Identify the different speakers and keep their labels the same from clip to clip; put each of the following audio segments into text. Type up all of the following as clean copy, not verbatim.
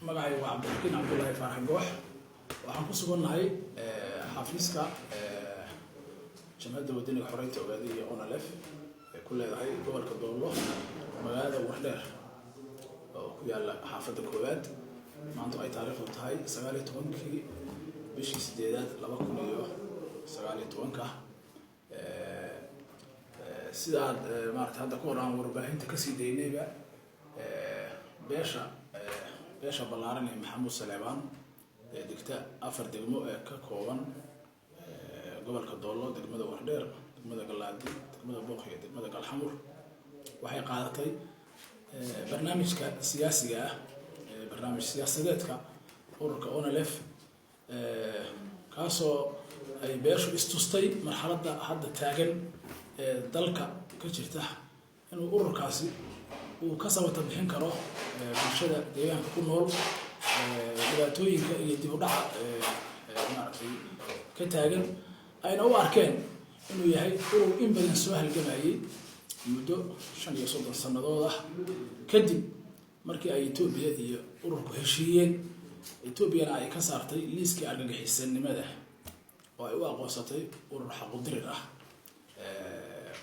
Speaker 1: magacay waa Cabdulkiin Cabdullaahi Faarax Goox waxaan ku sugannahay xafiiska jamciyadda wadaniga xoreynta ogaadey iyo ONLF ee ku leedahay gobolka Doolo magaalada Wardheer oo ku yaala xaafadda koowaad maanta ay taariikhdu tahay 19 bishii 8 2019 sida maarta hadda ku horaan warbaahinta ka sii deynayba beesha ballaaran ee Maxamuud Saleebaan ee digta 4 degmo ee ka kooban gobolka Doolo degmada Wardheer degmada Galaadi degmada Booqi degmada Galxamur waxay qaadatay barnaamijka siyaasiga ah barnaamij siyaasadeedka ururka ONLF kaasoo ay beeshu istustay marxaladda hadda taagan dalka ka jirta inuu ururkaasi uu ka sabata bixin karo bulshada deegaanka ku nool dhibaatooyinka iyo dib u dhaca maaragtay ka taagan ayna u arkeen inuu yahay urur in badan soo halgamayay muddo 35 sanadood ah kadib markii ay Itoobiya iyo ururku heshiiyeen Itoobiyana ay ka saartay liiskii argagixisanimada oo ay u aqoonsatay urur xaq u dirir ah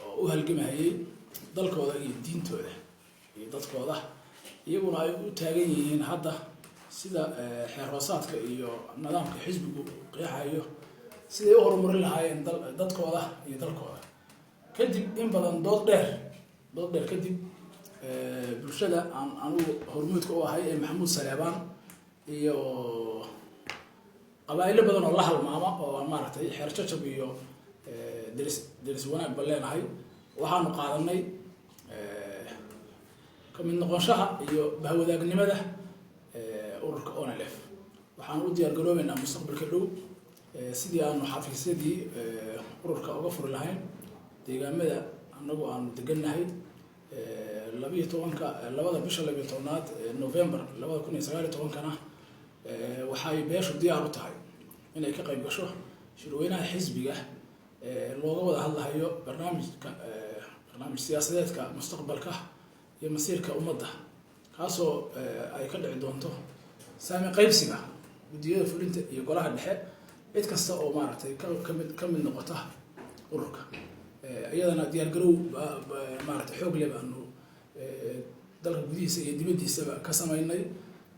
Speaker 1: oo u halgamayay dalkooda iyo diintooda iyo dadkooda iyaguna ay u taagan yihiin hadda sida xeer hoosaadka iyo nidaamka xisbigu qeexayo sida ay u horumarin lahaayeen dadkooda iyo dalkooda kadib in badan dood dheer kadib bulshada aanu hormuudka u ahay ee Maxamuud Saleebaan iyo qabaayilo badan oo la halmaama oo maaragtay xeer jajab iyo deris wanaag baleenahay waxaanu qaadanay kamid noqoshaha iyo bahwadaagnimada ururka ONLF waxaan u diyaar garoobaynaa mustaqbalka dhow sidii aanu xafiisyadii ururka uga furi lahayn deegaamada anagu aanu degannahay 12 bisha 12 November 2019 waxay beeshu diyaar u tahay inay ka qayb gasho shirweynaha xisbiga looga wada hadlayo barnaamij siyaasadeedka mustaqbalka iyo masiirka ummadda kaasoo ay ka dhici doonto saami qaybsiga gudiyada fulinta iyo golaha dhexe cid kasta oo maaragtay ka mid noqota ururka iyadana diyaar garow maaragtay xoog leh baanu dalka gudihiisa iyo dibadiisaba ka samaynay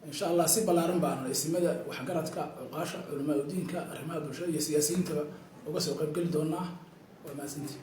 Speaker 1: insha Allah si ballaaran baan ismada waxgaradka oqaasha culimada diinka arrimaha bulshada iyo siyaasiyiinta uga soo qayb gali doonaa waa maasantii